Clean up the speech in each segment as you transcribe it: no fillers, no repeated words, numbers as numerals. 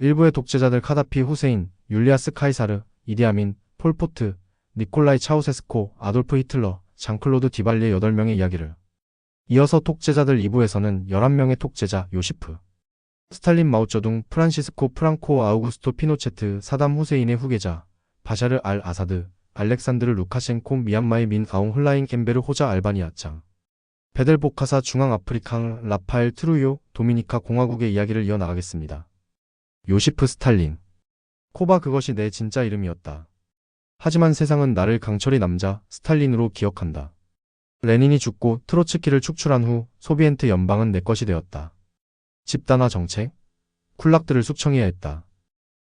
일부의 독재자들 카다피, 후세인, 율리아스 카이사르, 이디아민, 폴포트, 니콜라이 차우세스코, 아돌프 히틀러, 장클로드 디발리의 8명의 이야기를. 이어서 독재자들 2부에서는 11명의 독재자 요시프 스탈린, 마오쩌둥, 프란시스코 프랑코, 아우구스토 피노체트, 사담 후세인의 후계자 바샤르 알 아사드, 알렉산드르 루카셴코, 미얀마의 민 아웅 hlaing 엠베르 호자 알바니아 짱, 베델 보카사 중앙아프리카 라파엘 트루요 도미니카 공화국의 이야기를 이어나가겠습니다. 요시프 스탈린. 코바 그것이 내 진짜 이름이었다. 하지만 세상은 나를 강철의 남자 스탈린으로 기억한다. 레닌이 죽고 트로츠키를 축출한 후 소비에트 연방은 내 것이 되었다. 집단화 정책? 쿨락들을 숙청해야 했다.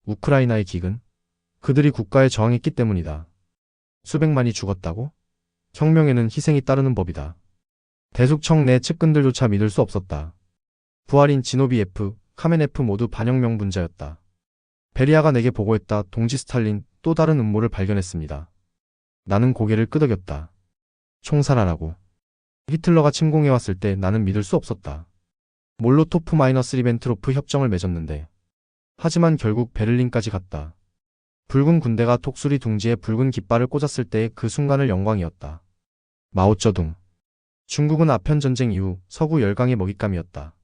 우크라이나의 기근? 그들이 국가에 저항했기 때문이다. 수백만이 죽었다고? 혁명에는 희생이 따르는 법이다. 대숙청 내 측근들조차 믿을 수 없었다. 부하린 지노비에프, 카메네프 모두 반혁명 분자였다. 베리아가 내게 보고했다. 동지 스탈린 또 다른 음모를 발견했습니다. 나는 고개를 끄덕였다. 총살하라고. 히틀러가 침공해왔을 때 나는 믿을 수 없었다. 몰로토프-리벤트로프 협정을 맺었는데. 하지만 결국 베를린까지 갔다. 붉은 군대가 톡수리 둥지에 붉은 깃발을 꽂았을 때의 그 순간을 영광이었다. 마오쩌둥. 중국은 아편전쟁 이후 서구 열강의 먹잇감이었다.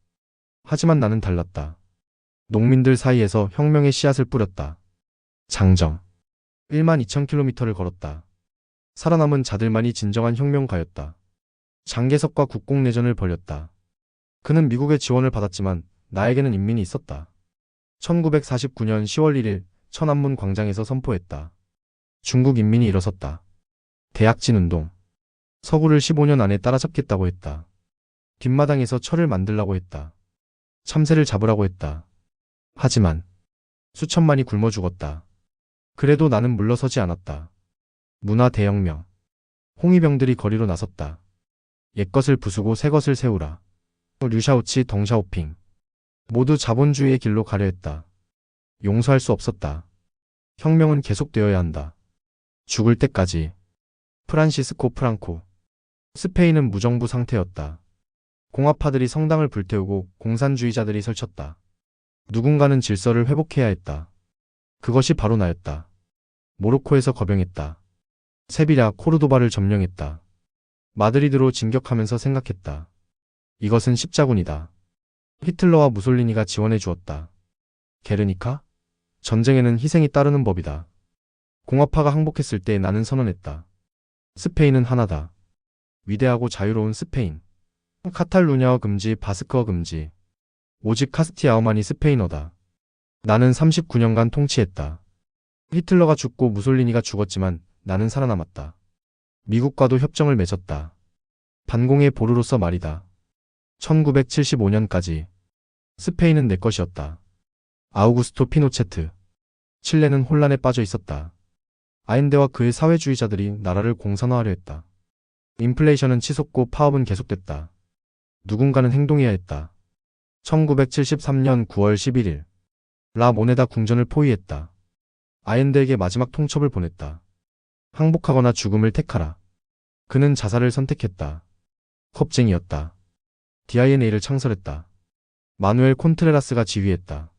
하지만 나는 달랐다. 농민들 사이에서 혁명의 씨앗을 뿌렸다. 장정. 12,000km를 걸었다. 살아남은 자들만이 진정한 혁명가였다. 장개석과 국공내전을 벌였다. 그는 미국의 지원을 받았지만 나에게는 인민이 있었다. 1949년 10월 1일 천안문 광장에서 선포했다. 중국 인민이 일어섰다. 대약진 운동. 서구를 15년 안에 따라잡겠다고 했다. 뒷마당에서 철을 만들라고 했다. 참새를 잡으라고 했다. 하지만 수천만이 굶어 죽었다. 그래도 나는 물러서지 않았다. 문화 대혁명. 홍위병들이 거리로 나섰다. 옛것을 부수고 새것을 세우라. 류샤오치, 덩샤오핑. 모두 자본주의의 길로 가려 했다. 용서할 수 없었다. 혁명은 계속되어야 한다. 죽을 때까지. 프란시스코 프랑코. 스페인은 무정부 상태였다. 공화파들이 성당을 불태우고 공산주의자들이 설쳤다. 누군가는 질서를 회복해야 했다. 그것이 바로 나였다. 모로코에서 거병했다. 세비랴, 코르도바를 점령했다. 마드리드로 진격하면서 생각했다. 이것은 십자군이다. 히틀러와 무솔리니가 지원해 주었다. 게르니카? 전쟁에는 희생이 따르는 법이다. 공화파가 항복했을 때 나는 선언했다. 스페인은 하나다. 위대하고 자유로운 스페인. 카탈루냐어 금지, 바스크어 금지. 오직 카스티아어만이 스페인어다. 나는 39년간 통치했다. 히틀러가 죽고 무솔리니가 죽었지만 나는 살아남았다. 미국과도 협정을 맺었다. 반공의 보루로서 말이다. 1975년까지 스페인은 내 것이었다. 아우구스토 피노체트. 칠레는 혼란에 빠져 있었다. 아인데와 그의 사회주의자들이 나라를 공산화하려 했다. 인플레이션은 치솟고 파업은 계속됐다. 누군가는 행동해야 했다. 1973년 9월 11일 라 모네다 궁전을 포위했다. 아엔데에게 마지막 통첩을 보냈다. 항복하거나 죽음을 택하라. 그는 자살을 선택했다. 겁쟁이였다. DINA를 창설했다. 마누엘 콘트레라스가 지휘했다.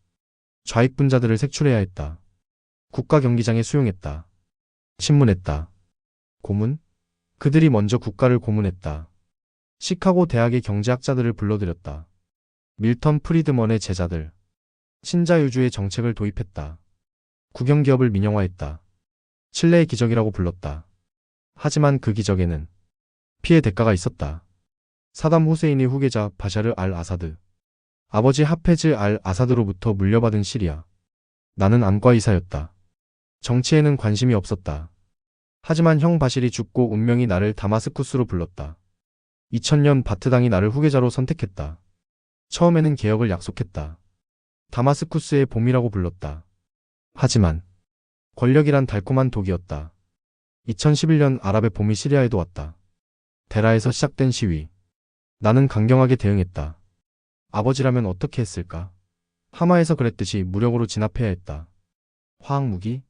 좌익분자들을 색출해야 했다. 국가 경기장에 수용했다. 신문했다. 고문? 그들이 먼저 국가를 고문했다. 시카고 대학의 경제학자들을 불러들였다. 밀턴 프리드먼의 제자들. 신자유주의 정책을 도입했다. 국영기업을 민영화했다. 칠레의 기적이라고 불렀다. 하지만 그 기적에는 피해 대가가 있었다. 사담 후세인의 후계자 바샤르 알 아사드. 아버지 하페즈 알 아사드로부터 물려받은 시리아. 나는 안과의사였다. 정치에는 관심이 없었다. 하지만 형 바실이 죽고 운명이 나를 다마스쿠스로 불렀다. 2000년 바트당이 나를 후계자로 선택했다. 처음에는 개혁을 약속했다. 다마스쿠스의 봄이라고 불렀다. 하지만 권력이란 달콤한 독이었다. 2011년 아랍의 봄이 시리아에도 왔다. 데라에서 시작된 시위. 나는 강경하게 대응했다. 아버지라면 어떻게 했을까? 하마에서 그랬듯이 무력으로 진압해야 했다. 화학무기?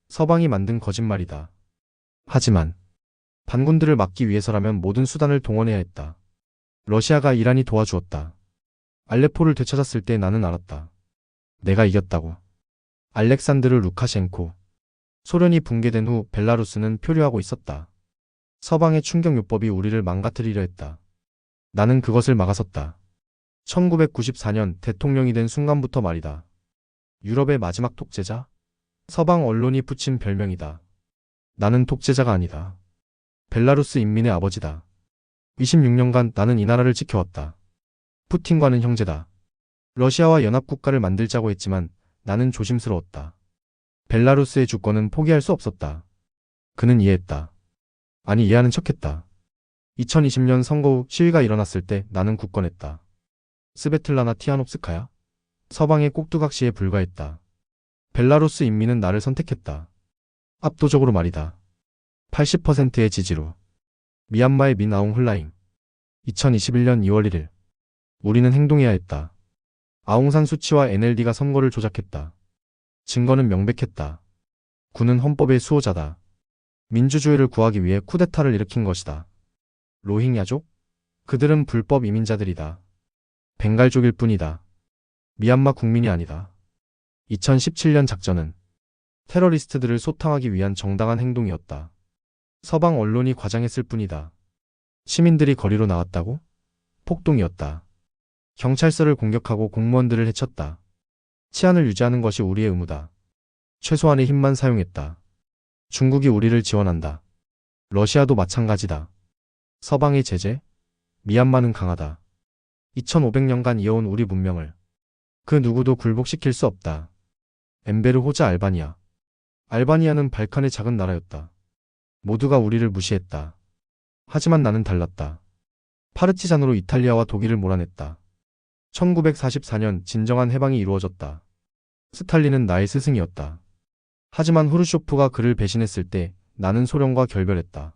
서방이 만든 거짓말이다. 하지만 반군들을 막기 위해서라면 모든 수단을 동원해야 했다. 러시아가 이란이 도와주었다. 알레포를 되찾았을 때 나는 알았다. 내가 이겼다고. 알렉산드르 루카셴코. 소련이 붕괴된 후 벨라루스는 표류하고 있었다. 서방의 충격요법이 우리를 망가뜨리려 했다. 나는 그것을 막아섰다. 1994년 대통령이 된 순간부터 말이다. 유럽의 마지막 독재자? 서방 언론이 붙인 별명이다. 나는 독재자가 아니다. 벨라루스 인민의 아버지다. 26년간 나는 이 나라를 지켜왔다. 푸틴과는 형제다. 러시아와 연합국가를 만들자고 했지만 나는 조심스러웠다. 벨라루스의 주권은 포기할 수 없었다. 그는 이해했다. 아니, 이해하는 척했다. 2020년 선거 후 시위가 일어났을 때 나는 굳건했다. 스베틀라나 티아노프스카야? 서방의 꼭두각시에 불과했다. 벨라루스 인민은 나를 선택했다. 압도적으로 말이다. 80%의 지지로. 미얀마의 민 아웅 훌라잉. 2021년 2월 1일. 우리는 행동해야 했다. 아웅산 수치와 NLD가 선거를 조작했다. 증거는 명백했다. 군은 헌법의 수호자다. 민주주의를 구하기 위해 쿠데타를 일으킨 것이다. 로힝야족? 그들은 불법 이민자들이다. 벵갈족일 뿐이다. 미얀마 국민이 아니다. 2017년 작전은 테러리스트들을 소탕하기 위한 정당한 행동이었다. 서방 언론이 과장했을 뿐이다. 시민들이 거리로 나왔다고? 폭동이었다. 경찰서를 공격하고 공무원들을 해쳤다. 치안을 유지하는 것이 우리의 의무다. 최소한의 힘만 사용했다. 중국이 우리를 지원한다. 러시아도 마찬가지다. 서방의 제재? 미얀마는 강하다. 2500년간 이어온 우리 문명을 그 누구도 굴복시킬 수 없다. 엠베르 호자 알바니아. 알바니아는 발칸의 작은 나라였다. 모두가 우리를 무시했다. 하지만 나는 달랐다. 파르티잔으로 이탈리아와 독일을 몰아냈다. 1944년 진정한 해방이 이루어졌다. 스탈린은 나의 스승이었다. 하지만 후르쇼프가 그를 배신했을 때 나는 소련과 결별했다.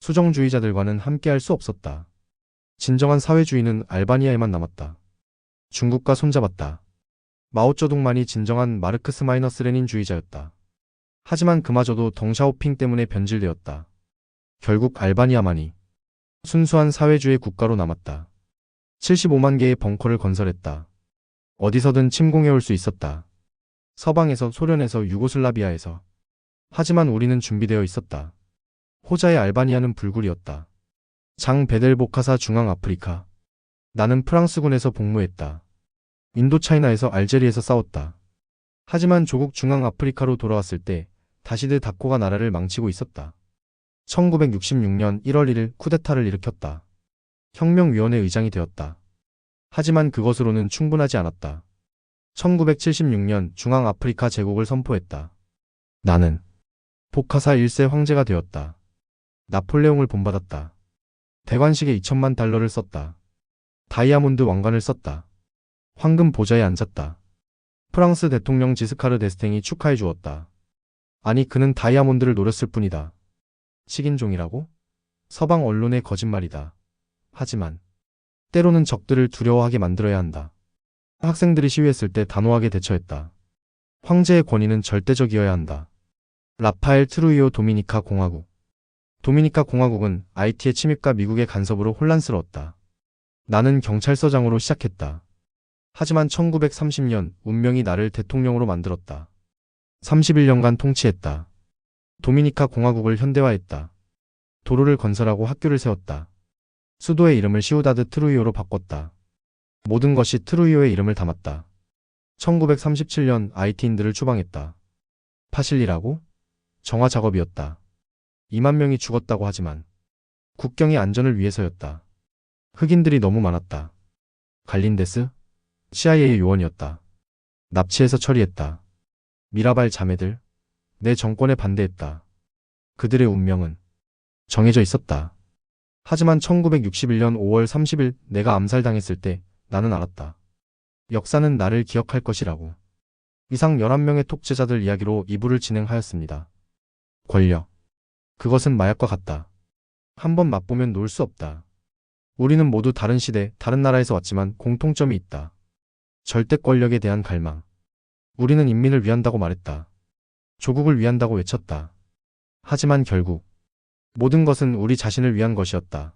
수정주의자들과는 함께할 수 없었다. 진정한 사회주의는 알바니아에만 남았다. 중국과 손잡았다. 마오쩌둥만이 진정한 마르크스 마이너스 레닌주의자였다. 하지만 그마저도 덩샤오핑 때문에 변질되었다. 결국 알바니아만이 순수한 사회주의 국가로 남았다. 75만 개의 벙커를 건설했다. 어디서든 침공해올 수 있었다. 서방에서, 소련에서, 유고슬라비아에서. 하지만 우리는 준비되어 있었다. 호자의 알바니아는 불굴이었다. 장 베델보카사 중앙아프리카. 나는 프랑스군에서 복무했다. 인도차이나에서, 알제리에서 싸웠다. 하지만 조국 중앙아프리카로 돌아왔을 때 다시드 다코가 나라를 망치고 있었다. 1966년 1월 1일 쿠데타를 일으켰다. 혁명위원회 의장이 되었다. 하지만 그것으로는 충분하지 않았다. 1976년 중앙아프리카 제국을 선포했다. 나는 보카사 1세 황제가 되었다. 나폴레옹을 본받았다. 대관식에 2천만 달러를 썼다. 다이아몬드 왕관을 썼다. 황금 보좌에 앉았다. 프랑스 대통령 지스카르 데스탱이 축하해 주었다. 아니, 그는 다이아몬드를 노렸을 뿐이다. 식인종이라고? 서방 언론의 거짓말이다. 하지만 때로는 적들을 두려워하게 만들어야 한다. 학생들이 시위했을 때 단호하게 대처했다. 황제의 권위는 절대적이어야 한다. 라파엘 트루이오 도미니카 공화국. 도미니카 공화국은 IT의 침입과 미국의 간섭으로 혼란스러웠다. 나는 경찰서장으로 시작했다. 하지만 1930년 운명이 나를 대통령으로 만들었다. 31년간 통치했다. 도미니카 공화국을 현대화했다. 도로를 건설하고 학교를 세웠다. 수도의 이름을 시우다드 트루이오로 바꿨다. 모든 것이 트루이오의 이름을 담았다. 1937년 IT인들을 추방했다. 파실리라고? 정화 작업이었다. 2만 명이 죽었다고 하지만 국경의 안전을 위해서였다. 흑인들이 너무 많았다. 갈린데스? CIA 요원이었다. 납치해서 처리했다. 미라발 자매들? 내 정권에 반대했다. 그들의 운명은 정해져 있었다. 하지만 1961년 5월 30일 내가 암살당했을 때 나는 알았다. 역사는 나를 기억할 것이라고. 이상 11명의 독재자들 이야기로 2부를 진행하였습니다. 권력. 그것은 마약과 같다. 한번 맛보면 놓을 수 없다. 우리는 모두 다른 시대, 다른 나라에서 왔지만 공통점이 있다. 절대 권력에 대한 갈망. 우리는 인민을 위한다고 말했다. 조국을 위한다고 외쳤다. 하지만 결국 모든 것은 우리 자신을 위한 것이었다.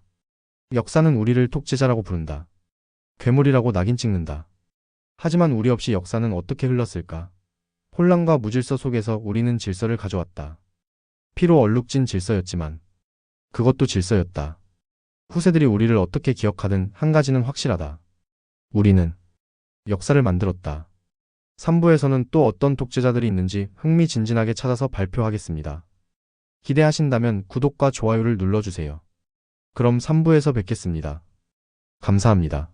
역사는 우리를 독재자라고 부른다. 괴물이라고 낙인 찍는다. 하지만 우리 없이 역사는 어떻게 흘렀을까? 혼란과 무질서 속에서 우리는 질서를 가져왔다. 피로 얼룩진 질서였지만 그것도 질서였다. 후세들이 우리를 어떻게 기억하든 한 가지는 확실하다. 우리는 역사를 만들었다. 3부에서는 또 어떤 독재자들이 있는지 흥미진진하게 찾아서 발표하겠습니다. 기대하신다면 구독과 좋아요를 눌러주세요. 그럼 3부에서 뵙겠습니다. 감사합니다.